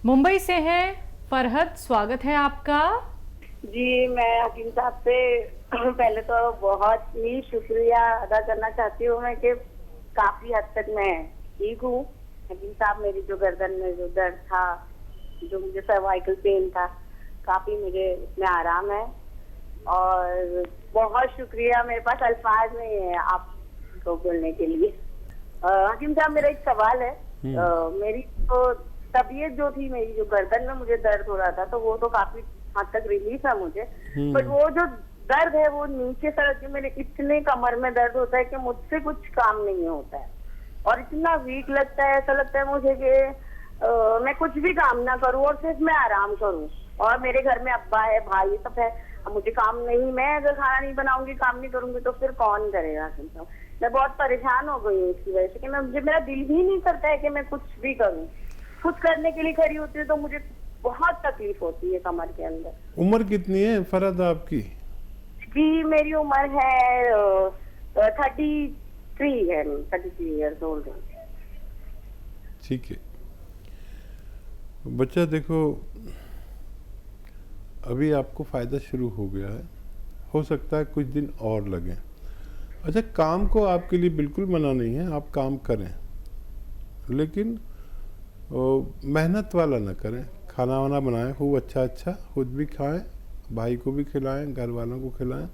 मुंबई से हैं फरहत, स्वागत है आपका। जी, मैं हकीम साहब से पहले तो बहुत ही शुक्रिया अदा करना चाहती हूँ मैं कि काफी हद तक मैं ठीक हूँ। हकीम साहब, मेरी जो गर्दन में जो दर्द था, जो मुझे सर्वाइकल पेन था, काफी मुझे उसमें आराम है। और बहुत शुक्रिया, मेरे पास अल्फाज नहीं है आपको बोलने के लिए। हकीम साहब, मेरा एक सवाल है। मेरी तो तबीयत जो थी, मेरी जो गर्दन में मुझे दर्द हो रहा था, तो वो तो काफी हद तक रिलीफ है मुझे। बट वो जो दर्द है वो नीचे सड़क के मेरे इतने कमर में दर्द होता है कि मुझसे कुछ काम नहीं होता है और इतना वीक लगता है। ऐसा लगता है मुझे कि मैं कुछ भी काम ना करूं और सिर्फ मैं आराम करूं। और मेरे घर में अब्बा है, भाई सब है। अब मुझे काम नहीं, मैं अगर खाना नहीं बनाऊंगी, काम नहीं करूंगी तो फिर कौन करेगा। मैं बहुत परेशान हो गई हूँ इसकी वजह से कि मुझे मेरा दिल ही नहीं करता है कि मैं कुछ भी करूँ। कुछ करने के लिए खड़ी होती है तो मुझे बहुत तकलीफ होती है कमर के अंदर। उम्र कितनी है फरहत आपकी? जी, मेरी उम्र है 33 है, 33 ईयर्स ओल्ड है। ठीक है बच्चा, देखो अभी आपको फ़ायदा शुरू हो गया है, हो सकता है कुछ दिन और लगें। अच्छा, काम को आपके लिए बिल्कुल मना नहीं है, आप काम करें, लेकिन मेहनत वाला ना करें। खाना वाना बनाएं खूब अच्छा अच्छा, खुद भी खाएं, भाई को भी खिलाएं, घर वालों को खिलाएं।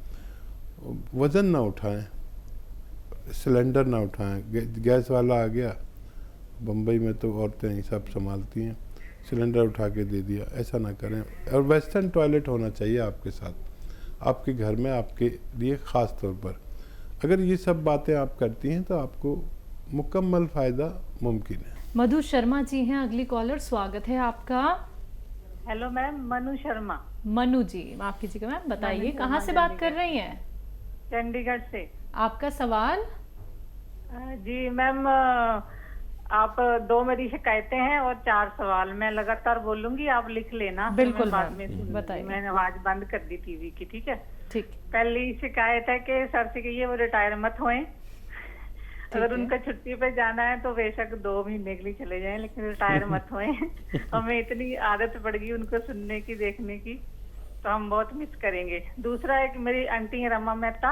वज़न ना उठाएं, सिलेंडर ना उठाएं। गैस वाला आ गया, बम्बई में तो औरतें ही सब संभालती हैं, सिलेंडर उठा के दे दिया, ऐसा ना करें। और वेस्टर्न टॉयलेट होना चाहिए आपके साथ, आपके घर में, आपके लिए ख़ास तौर पर। अगर ये सब बातें आप करती हैं तो आपको मुकम्मल फ़ायदा मुमकिन है। मधु शर्मा जी हैं अगली कॉलर, स्वागत है आपका। Hello ma'am, Manu Sharma. मनु जी, माफ कीजिएगा मैम, बताइए कहाँ से बात कर रही हैं? चंडीगढ़ से। आपका सवाल? जी मैम, आप 2 मेरी शिकायतें हैं और 4 सवाल। मैं लगातार बोलूंगी, आप लिख लेना। बिल्कुल बाद मैम, में बताइए। मैंने आवाज बंद कर दी टीवी की, ठीक है? ठीक। पहली शिकायत है कि सर से कहिए वो रिटायर मत होए। अगर उनका छुट्टी पे जाना है तो बेशक 2 महीने के लिए चले जाएं, लेकिन रिटायर मत होए। हमें इतनी आदत पड़ गई उनको सुनने की, देखने की, तो हम बहुत मिस करेंगे। दूसरा है कि मेरी आंटी है रमा मेहता,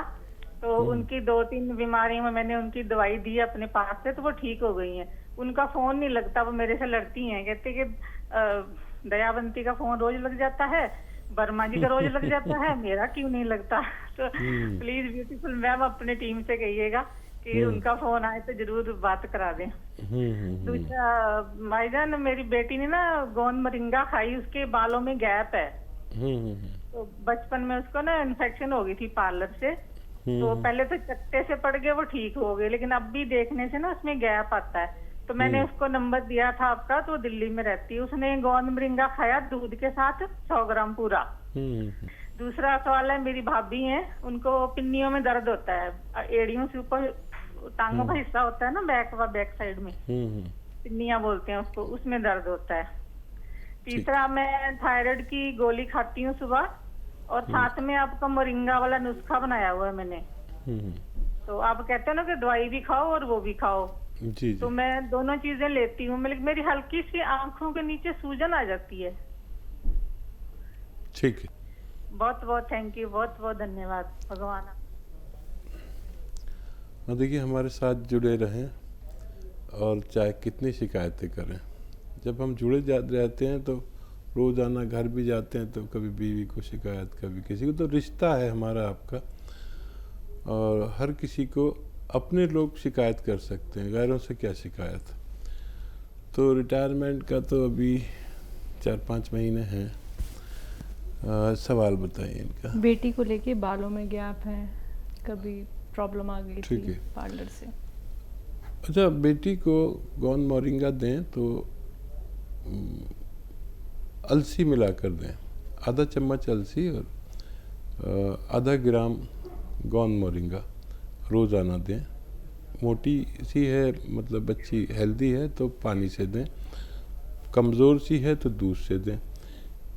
तो उनकी 2-3 बीमारियों में मैंने उनकी दवाई दी अपने पास से, तो वो ठीक हो गई हैं। उनका फोन नहीं लगता, वो मेरे से लड़ती हैं, कहते कि दयावंती का फोन रोज लग जाता है, वर्मा जी का रोज लग जाता है, मेरा क्यों नहीं लगता। तो प्लीज ब्यूटीफुल मैम अपने टीम से कहिएगा कि उनका फोन आए तो जरूर बात करा दें। दूसरा भाईजान, मेरी बेटी ने ना गोंद मोरिंगा खाई, उसके बालों में गैप है। तो बचपन में उसको ना इन्फेक्शन हो गई थी पार्लर से, तो पहले तो चट्टे से पड़ गए, वो ठीक हो गए, लेकिन अब भी देखने से ना उसमें गैप आता है। तो मैंने उसको नंबर दिया था आपका, तो दिल्ली में रहती है। उसने गोंद मोरिंगा खाया दूध के साथ 100 ग्राम पूरा। दूसरा सवाल है, मेरी भाभी हैं, उनको पिन्नियों में दर्द होता है, एड़ियों से ऊपर टांगों का हिस्सा होता है ना, बैक साइड में पिन्नियां बोलते हैं उसको, उसमें दर्द होता है। तीसरा, मैं थायराइड की गोली खाती हूँ सुबह, और साथ में आपका मोरिंगा वाला नुस्खा बनाया हुआ है मैंने। तो आप कहते हो ना कि दवाई भी खाओ और वो भी खाओ, जी। तो मैं दोनों चीजें लेती हूँ। मेरी हल्की सी आंखों के नीचे सूजन आ जाती है। ठीक है, बहुत बहुत थैंक यू, बहुत बहुत धन्यवाद। भगवान देखिए हमारे साथ जुड़े रहें, और चाहे कितनी शिकायतें करें, जब हम जुड़े रहते हैं तो रोज़ाना घर भी जाते हैं, तो कभी बीवी को शिकायत, कभी किसी को। तो रिश्ता है हमारा आपका, और हर किसी को अपने लोग शिकायत कर सकते हैं, गैरों से क्या शिकायत। तो रिटायरमेंट का तो अभी 4-5 महीने हैं। सवाल बताइए इनका। बेटी को लेके बालों में गैप है, कभी प्रॉब्लम आ गई थी पार्लर से। अच्छा, बेटी को गोंद मोरिंगा दें तो अलसी मिला कर दें, आधा चम्मच अलसी और आधा ग्राम गोंद मोरिंगा रोज़ाना दें। मोटी सी है, मतलब बच्ची हेल्दी है तो पानी से दें, कमज़ोर सी है तो दूध से दें।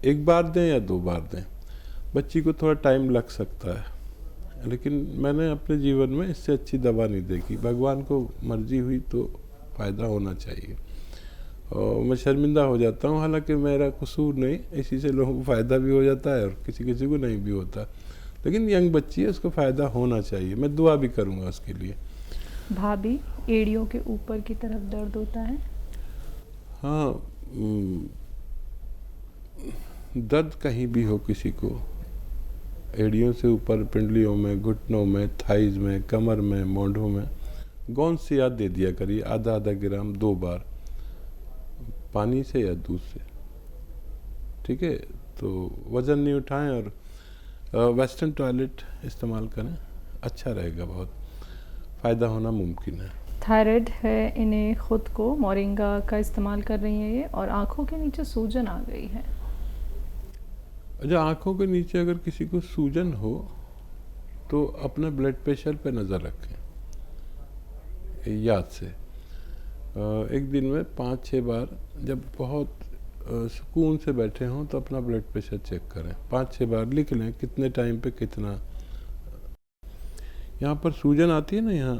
1 बार दें या 2 बार दें, बच्ची को थोड़ा टाइम लग सकता है, लेकिन मैंने अपने जीवन में इससे अच्छी दवा नहीं देखी। भगवान को मर्जी हुई तो फ़ायदा होना चाहिए। और मैं शर्मिंदा हो जाता हूँ, हालांकि मेरा कसूर नहीं, इसी से लोगों को फ़ायदा भी हो जाता है और किसी किसी को नहीं भी होता। लेकिन यंग बच्ची है, उसको फ़ायदा होना चाहिए, मैं दुआ भी करूँगा उसके लिए। भाभी, एड़ियों के ऊपर की तरफ दर्द होता है? हाँ, दर्द कहीं भी हो किसी को, एड़ियों से ऊपर पिंडलियों में, घुटनों में, थाइज में, कमर में, मोढ़ों में, गोंद से याद दे दिया करिए, आधा आधा ग्राम 2 बार, पानी से या दूध से, ठीक है। तो वज़न नहीं उठाएं और वेस्टर्न टॉयलेट इस्तेमाल करें, अच्छा रहेगा, बहुत फ़ायदा होना मुमकिन है। थायराइड है इन्हें, खुद को मोरिंगा का इस्तेमाल कर रही हैं ये, और आँखों के नीचे सूजन आ गई है। अच्छा, आँखों के नीचे अगर किसी को सूजन हो तो अपने ब्लड प्रेशर पे नज़र रखें, याद से। एक दिन में 5-6 बार, जब बहुत सुकून से बैठे हों तो अपना ब्लड प्रेशर चेक करें, 5-6 बार लिख लें कितने टाइम पे कितना। यहाँ पर सूजन आती है ना यहाँ,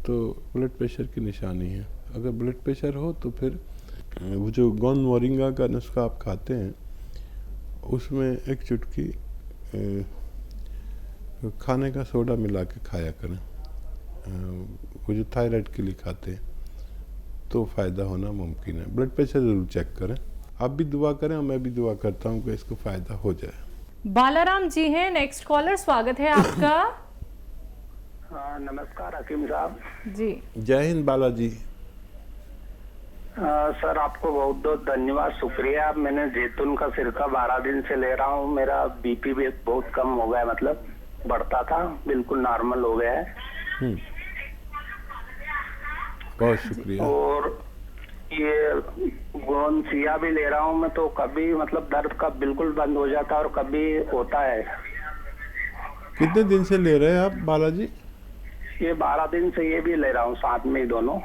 तो ब्लड प्रेशर की निशानी है। अगर ब्लड प्रेशर हो तो फिर वो जो गोंद मोरिंगा का नुस्खा आप खाते हैं, उसमें एक चुटकी खाने का सोडा मिला के खाया करें, वो जो थायराइड के लिए खाते हैं, तो फ़ायदा होना मुमकिन है। ब्लड प्रेशर ज़रूर चेक करें, आप भी दुआ करें और मैं भी दुआ करता हूँ कि इसको फ़ायदा हो जाए। बालाराम जी हैं नेक्स्ट कॉलर, स्वागत है आपका। हाँ, नमस्कार हकीम साहब जी। जय हिंद बालाजी। सर, आपको बहुत बहुत धन्यवाद, शुक्रिया। मैंने जैतून का सिरका 12 दिन से ले रहा हूँ, मेरा बीपी भी बहुत कम हो गया है, मतलब बढ़ता था, बिल्कुल नॉर्मल हो गया है। बहुत शुक्रिया। और ये गोंसिया भी ले रहा हूँ मैं, तो कभी मतलब दर्द का बिल्कुल बंद हो जाता है और कभी होता है। कितने दिन से ले रहे हैं आप बालाजी? ये 12 दिन से ये भी ले रहा हूँ, साथ में ही दोनों।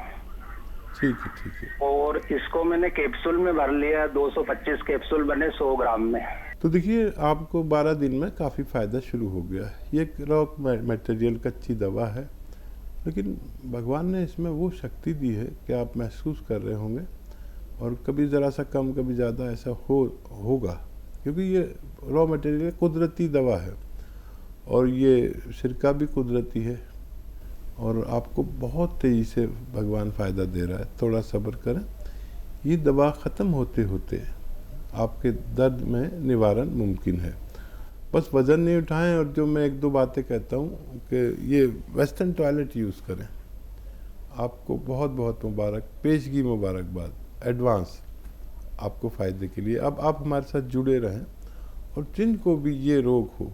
ठीक है, ठीक है। और इसको मैंने कैप्सूल में भर लिया, 225 कैप्सूल बने 100 ग्राम में। तो देखिए, आपको 12 दिन में काफ़ी फ़ायदा शुरू हो गया है। ये एक रॉ मटेरियल कच्ची दवा है, लेकिन भगवान ने इसमें वो शक्ति दी है कि आप महसूस कर रहे होंगे, और कभी ज़रा सा कम कभी ज़्यादा ऐसा होगा, क्योंकि ये रॉ मटेरियल कुदरती दवा है और ये सिरका भी कुदरती है, और आपको बहुत तेज़ी से भगवान फ़ायदा दे रहा है। थोड़ा सब्र करें, ये दवा ख़त्म होते होते आपके दर्द में निवारण मुमकिन है। बस वज़न नहीं उठाएं, और जो मैं 1-2 बातें कहता हूँ कि ये वेस्टर्न टॉयलेट यूज़ करें। आपको बहुत बहुत मुबारक, पेशगी मुबारकबाद, एडवांस आपको फ़ायदे के लिए। अब आप हमारे साथ जुड़े रहें, और जिनको भी ये रोग हो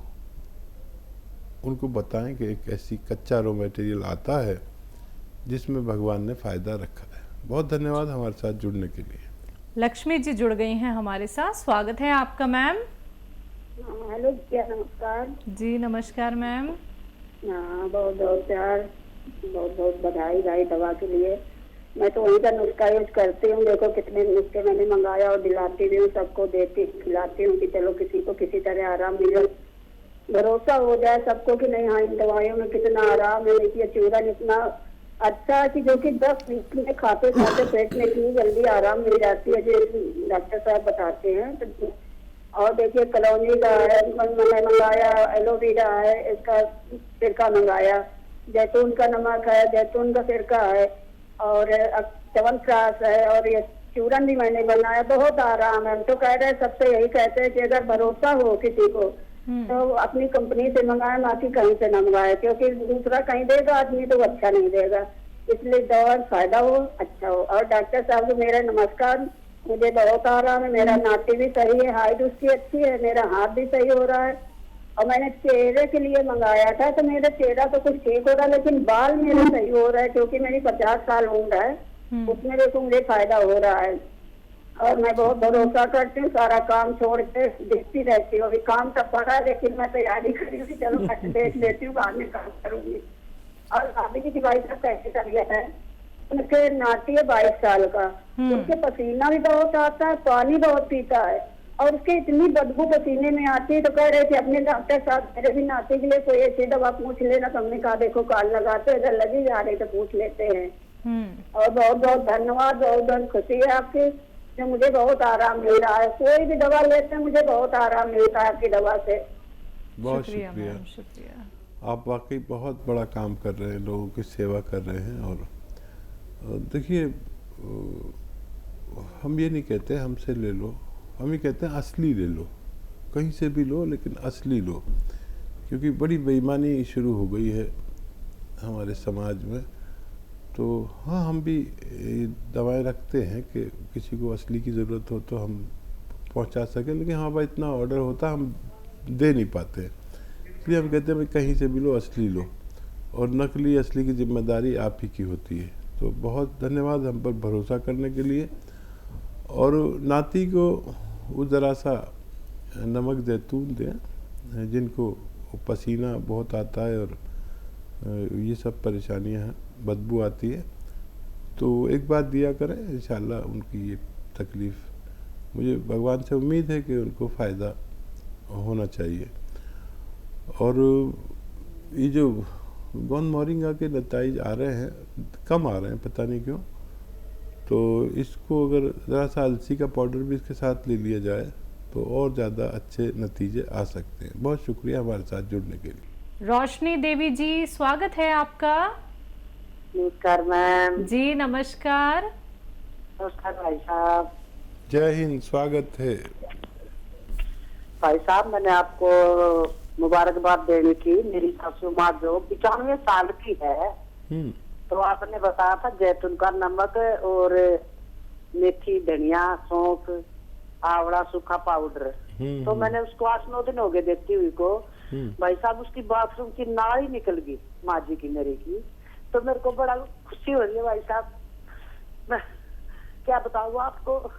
उनको बताएं कि एक ऐसी कच्चा रॉ मटेरियल आता है जिसमें भगवान ने फ़ायदा रखा है। बहुत धन्यवाद हमारे साथ जुड़ने के लिए। लक्ष्मी जी जुड़ गई हैं हमारे साथ, स्वागत है आपका मैम। हेलो, क्या नमस्कार जी। नमस्कार मैम। हाँ, बहुत बहुत प्यार, बहुत बहुत बधाई भाई दवा के लिए। मैं तो वही का नुस्खा यूज करती हूँ। देखो कितने नुस्खे मैंने मंगाया और दिलाती भी हूँ, सबको देती खिलाती हूँ कि चलो किसी को किसी तरह आराम मिले, भरोसा हो जाए सबको कि नहीं हाँ इन दवाइयों में कितना आराम है। देखिए चूरन इतना अच्छा है कि जो कि 10 मिनट में खाते खाते पेट में इतनी जल्दी आराम मिल जाती है, जो डॉक्टर साहब बताते हैं। तो और देखिए कलौनी का है, मैंने मंगाया, एलोवेरा है, इसका सिरका मंगाया, जैतून का नमक है, जैतून का सिरका है, और च्यवनप्राश है, और ये चूरन भी मैंने बनाया। बहुत आराम है। हम तो कह रहे हैं, सबसे यही कहते हैं कि अगर भरोसा हो किसी को तो अपनी कंपनी से मंगाए, ना कि कहीं से न मंगाए, क्योंकि दूसरा कहीं देगा आदमी तो अच्छा नहीं देगा। इसलिए दवा फायदा हो, अच्छा हो। और डॉक्टर साहब को मेरा नमस्कार, मुझे बहुत आराम है, मेरा नाटी भी सही है, हाइट उसकी अच्छी है, मेरा हाथ भी सही हो रहा है। और मैंने चेहरे के लिए मंगाया था, तो मेरा चेहरा तो कुछ ठीक हो रहा है, लेकिन बाल मेरे सही हो रहा है, क्योंकि मेरी 50 साल उम्र है, उसमें देखो मुझे फायदा हो रहा है। और मैं बहुत भरोसा करती हूँ, सारा काम छोड़ के देखती रहती हूँ। अभी काम तो पड़ा है, लेकिन मैं तैयारी करी हूँ, चलो मैं देख लेती हूँ, बाद में काम करूंगी। और भाभी जी की भाई साहब कैसे कर गया है, उनके नाती है 22 साल का, उनके पसीना भी बहुत आता है, पानी बहुत पीता है, और उसके इतनी बदबू पसीने में आती है। तो कह रहे थे अपने डॉक्टर साहब मेरे भी नाती के लिए कोई ऐसी दवा पूछ लेना। तो हमने कहा देखो काल लगाते, अगर लगी जा रही तो पूछ लेते हैं। और बहुत बहुत धन्यवाद, बहुत बहुत खुशी है आपकी। से मुझे बहुत आराम मिल रहा है। कोई भी दवा लेते हैं मुझे बहुत आराम मिलता है आपकी दवा से। बहुत शुक्रिया शुक्रिया। मैम, शुक्रिया। आप वाकई बहुत बड़ा काम कर रहे हैं, लोगों की सेवा कर रहे हैं। और देखिए, हम ये नहीं कहते हमसे ले लो, हम ये कहते हैं असली ले लो। कहीं से भी लो लेकिन असली लो, क्योंकि बड़ी बेईमानी शुरू हो गई है हमारे समाज में। तो हाँ, हम भी दवाएं रखते हैं कि किसी को असली की ज़रूरत हो तो हम पहुंचा सकें, लेकिन हमारे पास इतना ऑर्डर होता हम दे नहीं पाते। इसलिए हम कहते हैं भाई कहीं से भी लो, असली लो, और नकली असली की जिम्मेदारी आप ही की होती है। तो बहुत धन्यवाद हम पर भरोसा करने के लिए। और नाती को वो ज़रा सा नमक ज़ैतून दें, जिनको पसीना बहुत आता है और ये सब परेशानियां हैं, बदबू आती है, तो एक बार दिया करें, इंशाल्लाह उनकी ये तकलीफ़, मुझे भगवान से उम्मीद है कि उनको फ़ायदा होना चाहिए। और ये जो गोंद मोरिंगा के नताइज आ रहे हैं, कम आ रहे हैं, पता नहीं क्यों। तो इसको अगर ज़रा सा अलसी का पाउडर भी इसके साथ ले लिया जाए तो और ज़्यादा अच्छे नतीजे आ सकते हैं। बहुत शुक्रिया हमारे साथ जुड़ने के लिए। रोशनी देवी जी, स्वागत है आपका। नमस्कार मैम। जी नमस्कार। नमस्कार भाई साहब। जय हिंद, स्वागत है। भाई साहब, मैंने आपको मुबारकबाद देनी थी। मेरी सासू माँ जो 95 साल की है, तो आपने बताया था जैतून का नमक और मेथी, धनिया, सौंफ, आवड़ा, सूखा पाउडर। तो मैंने उसको 8-9 दिन हो गए देती हुई को। भाई साहब, उसकी बाथरूम की नाल ही निकल गई, माँ जी की, मेरे की। तो मेरे को बड़ा खुशी हो रही है भाई साहब। मैं क्या बताऊँ आपको,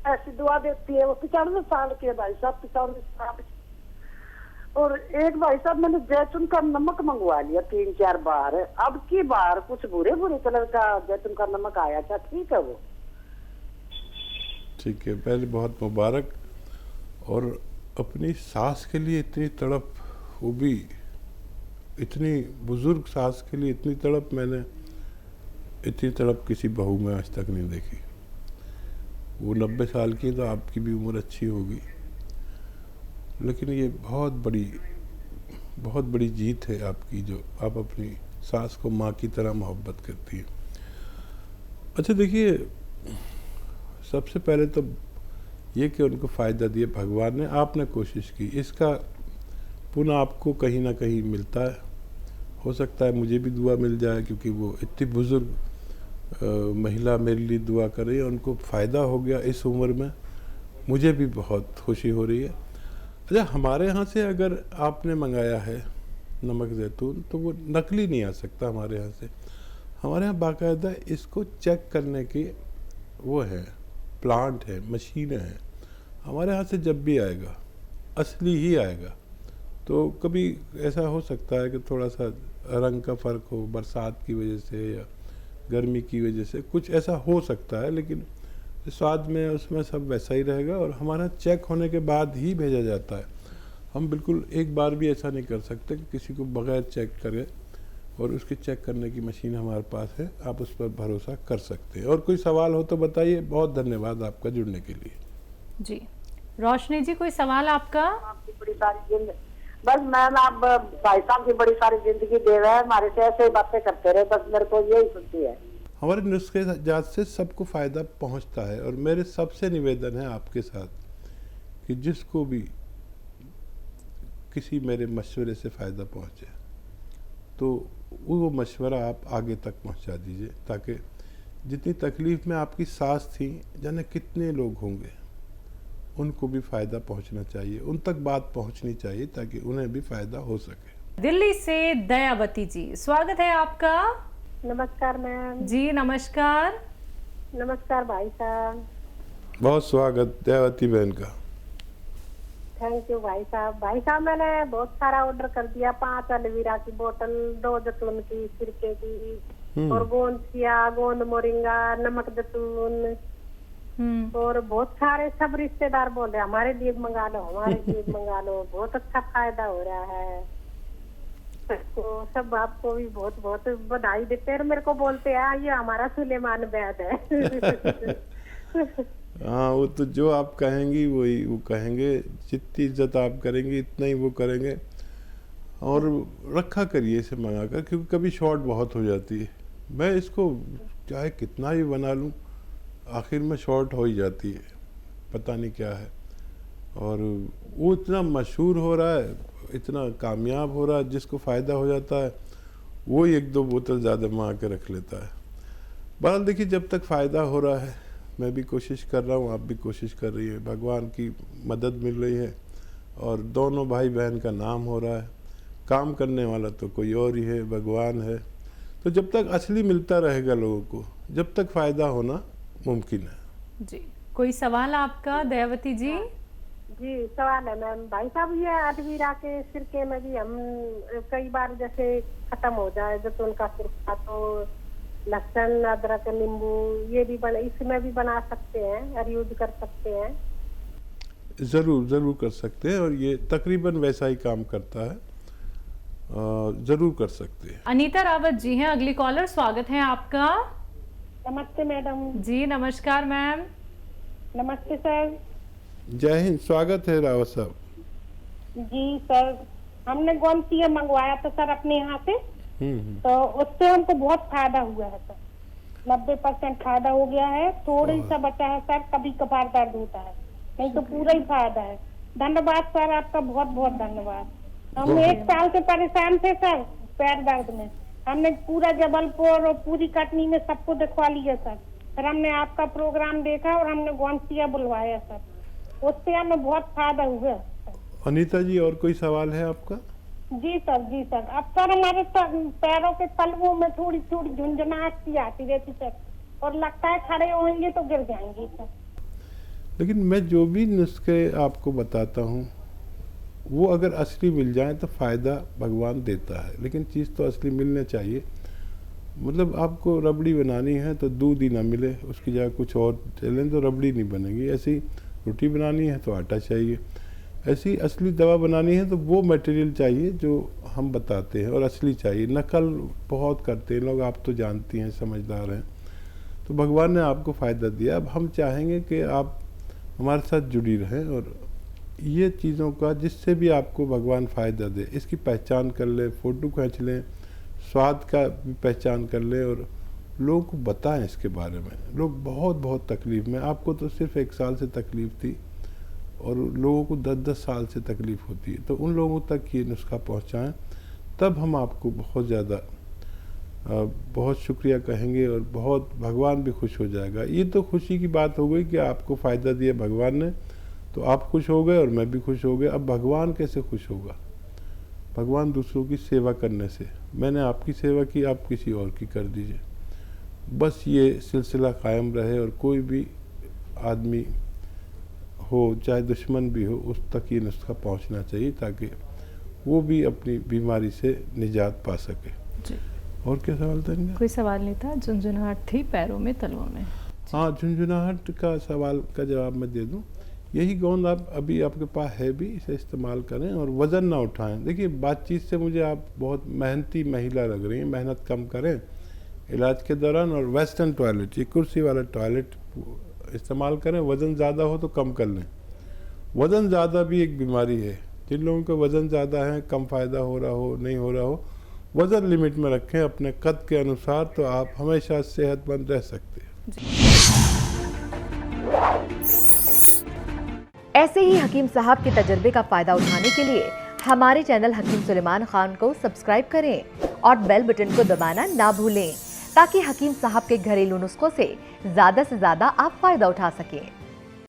ऐसी दुआ देती है। वो 95 साल की है भाई साहब, 95 साल। और एक भाई साहब, मैंने जैतून का नमक मंगवा लिया 3-4 बार। अब की बार कुछ बुरे कलर का जैतून का नमक आया था। ठीक है वो? ठीक है, पहले बहुत मुबारक। और अपनी सास के लिए इतनी तड़प, वो भी इतनी बुजुर्ग सास के लिए इतनी तड़प, मैंने इतनी तड़प किसी बहू में आज तक नहीं देखी। वो 90 साल की, तो आपकी भी उम्र अच्छी होगी, लेकिन ये बहुत बड़ी जीत है आपकी, जो आप अपनी सास को माँ की तरह मोहब्बत करती है। अच्छा देखिए, सबसे पहले तो ये कि उनको फ़ायदा दिया भगवान ने, आपने कोशिश की, इसका पुण्य आपको कहीं ना कहीं मिलता है। हो सकता है मुझे भी दुआ मिल जाए, क्योंकि वो इतनी बुज़ुर्ग महिला मेरे लिए दुआ कर रही है, उनको फ़ायदा हो गया इस उम्र में, मुझे भी बहुत खुशी हो रही है। अच्छा, हमारे यहाँ से अगर आपने मंगाया है नमक ज़ैतून, तो वो नकली नहीं आ सकता हमारे यहाँ से। हमारे यहाँ बाकायदा इसको चेक करने की वो है, प्लांट है, मशीनें हैं। हमारे यहाँ से जब भी आएगा असली ही आएगा। तो कभी ऐसा हो सकता है कि थोड़ा सा रंग का फ़र्क हो, बरसात की वजह से या गर्मी की वजह से कुछ ऐसा हो सकता है, लेकिन स्वाद में उसमें सब वैसा ही रहेगा। और हमारा चेक होने के बाद ही भेजा जाता है। हम बिल्कुल एक बार भी ऐसा नहीं कर सकते कि किसी को बगैर चेक करे, और उसके चेक करने की मशीन हमारे पास है, आप उस पर भरोसा कर सकते हैं। और कोई सवाल हो तो बताइए। बहुत धन्यवाद आपका जुड़ने के लिए। जी रोशनी जी, कोई सवाल आपका? आपकी बड़ी सारी जिंदगी, बस मैम आप भाई साहब की बड़ी सारी जिंदगी दे रहे हैं, हमारे से ऐसे बातें करते रहे, बस मेरे को यही सुनती है। हमारे नुस्खे जात से सबको फ़ायदा पहुंचता है। और मेरे सबसे निवेदन है आपके साथ कि जिसको भी किसी मेरे मशवरे से फ़ायदा पहुंचे, तो वो मशवरा आप आगे तक पहुंचा दीजिए, ताकि जितनी तकलीफ़ में आपकी सास थी, जाने कितने लोग होंगे, उनको भी फ़ायदा पहुंचना चाहिए, उन तक बात पहुंचनी चाहिए, ताकि उन्हें भी फ़ायदा हो सके। दिल्ली से दयावती जी, स्वागत है आपका। नमस्कार मैम। जी नमस्कार। नमस्कार भाई साहब। बहुत स्वागत दयावती बहन का। थैंक यू भाई साहब। भाई साहब, मैंने बहुत सारा ऑर्डर कर दिया। 5 एलोवेरा की बोतल, 2 जैतून की, सिरके की, और गोंद मोरिंगा, नमक जैतून, और बहुत सारे। सब रिश्तेदार बोल रहे हमारे लिए मंगा लो, हमारे लिए मंगा लो। बहुत अच्छा फायदा हो रहा है सबको। सब आपको भी बहुत बहुत बधाई देते हैं। मेरे को बोलते हैं ये हमारा सुलेमान वैद है। हाँ, वो तो जो आप कहेंगी वही वो कहेंगे, जितनी इज्जत आप करेंगी इतना ही वो करेंगे। और रखा करिए इसे मंगा कर, क्योंकि कभी शॉर्ट बहुत हो जाती है। मैं इसको चाहे कितना ही बना लूँ, आखिर में शॉर्ट हो ही जाती है, पता नहीं क्या है। और वो इतना मशहूर हो रहा है, इतना कामयाब हो रहा है, जिसको फ़ायदा हो जाता है वो ही 1-2 बोतल ज़्यादा मंगा के रख लेता है। बहरहाल देखिए, जब तक फ़ायदा हो रहा है, मैं भी कोशिश कर रहा हूँ, आप भी कोशिश कर रही है, भगवान की मदद मिल रही है और दोनों भाई बहन का नाम हो रहा है। काम करने वाला तो कोई और ही है, भगवान है। तो जब तक असली मिलता रहेगा लोगों को, जब तक फ़ायदा होना मुमकिन है। जी, कोई सवाल आपका दयावती जी? जी सवाल है मैम। भाई साहब, ये अदवीरा के सिरके में भी हम कई बार जैसे खत्म हो जाए जैतून का सिरका, तो लहसुन, अदरक, नींबू ये भी इसमें भी बना सकते हैं और यूज कर सकते हैं? ज़रूर कर सकते हैं, और ये तकरीबन वैसा ही काम करता है, ज़रूर कर सकते हैं। अनीता रावत जी हैं अगली कॉलर, स्वागत है आपका। नमस्ते मैडम। जी नमस्कार मैम। नमस्ते सर। जय हिंद, स्वागत है रावत साहब। जी सर, हमने गोमतीय मंगवाया था सर अपने यहाँ से, तो उससे हमको बहुत फायदा हुआ है सर। 90% फायदा हो गया है, थोड़ा ही सा बचा है सर, कभी कभार दर्द होता है, नहीं तो पूरा ही फायदा है। धन्यवाद सर, आपका बहुत बहुत धन्यवाद। हम 1 साल से परेशान थे सर पैर दर्द में। हमने पूरा जबलपुर और पूरी कटनी में सबको दिखवा लिया सर। फिर हमने आपका प्रोग्राम देखा और हमने गोमतीय बुलवाया सर, उससे हमें बहुत फायदा हुआ। अनीता जी, और कोई सवाल है आपका? जी सर। अब सर हमारे पैरों के तलवों में थोड़ी थोड़ी झुंझुनाहट सी आती रहती सर, और लगता है खड़े होंगे तो गिर जाएंगे सर। लेकिन मैं जो भी नुस्खे आपको बताता हूँ, वो अगर असली मिल जाए तो फ़ायदा भगवान देता है, लेकिन चीज़ तो असली मिलने चाहिए। मतलब आपको रबड़ी बनानी है तो दूध ही ना मिले, उसकी जगह कुछ और चलें तो रबड़ी नहीं बनेगी। ऐसी रोटी बनानी है तो आटा चाहिए, ऐसी असली दवा बनानी है तो वो मटेरियल चाहिए जो हम बताते हैं, और असली चाहिए। नकल बहुत करते हैं लोग, आप तो जानती हैं, समझदार हैं। तो भगवान ने आपको फ़ायदा दिया, अब हम चाहेंगे कि आप हमारे साथ जुड़ी रहें, और ये चीज़ों का जिससे भी आपको भगवान फ़ायदा दे, इसकी पहचान कर लें, फ़ोटो खींच लें, स्वाद का भी पहचान कर लें, और लोगों को बताएं इसके बारे में। लोग बहुत तकलीफ़ में, आपको तो सिर्फ 1 साल से तकलीफ़ थी और लोगों को 10-10 साल से तकलीफ़ होती है, तो उन लोगों तक ये नुस्खा पहुंचाएं, तब हम आपको बहुत शुक्रिया कहेंगे, और बहुत भगवान भी खुश हो जाएगा। ये तो खुशी की बात हो गई कि आपको फ़ायदा दिया भगवान ने, तो आप खुश हो गए और मैं भी खुश हो गया। अब भगवान कैसे खुश होगा? भगवान दूसरों की सेवा करने से। मैंने आपकी सेवा की, आप किसी और की कर दीजिए। बस ये सिलसिला कायम रहे, और कोई भी आदमी हो, चाहे दुश्मन भी हो, उस तक ये नुस्खा पहुंचना चाहिए, ताकि वो भी अपनी बीमारी से निजात पा सके। जी। और क्या सवाल था इनका? कोई सवाल नहीं था, झुंझुनाहट थी पैरों में, तलवों में। हाँ, झुंझुनाहट का सवाल का जवाब मैं दे दूं। यही गोंद आप अभी आपके पास है भी, इसे इस्तेमाल करें और वज़न ना उठाएं। देखिए, बातचीत से मुझे आप बहुत मेहनती महिला लग रही हैं, मेहनत कम करें इलाज के दौरान, और वेस्टर्न टॉयलेट, ये कुर्सी वाला टॉयलेट इस्तेमाल करें। वज़न ज़्यादा हो तो कम कर लें। वज़न ज़्यादा भी एक बीमारी है। जिन लोगों का वज़न ज़्यादा है, कम फ़ायदा हो रहा हो, नहीं हो रहा हो, वज़न लिमिट में रखें अपने कद के अनुसार, तो आप हमेशा सेहतमंद रह सकते हैं। ऐसे ही हकीम साहब के तजर्बे का फायदा उठाने के लिए हमारे चैनल हकीम सुलेमान खान को सब्सक्राइब करें और बेल बटन को दबाना ना भूलें, ताकि हकीम साहब के घरेलू नुस्खों से ज्यादा आप फायदा उठा सकें।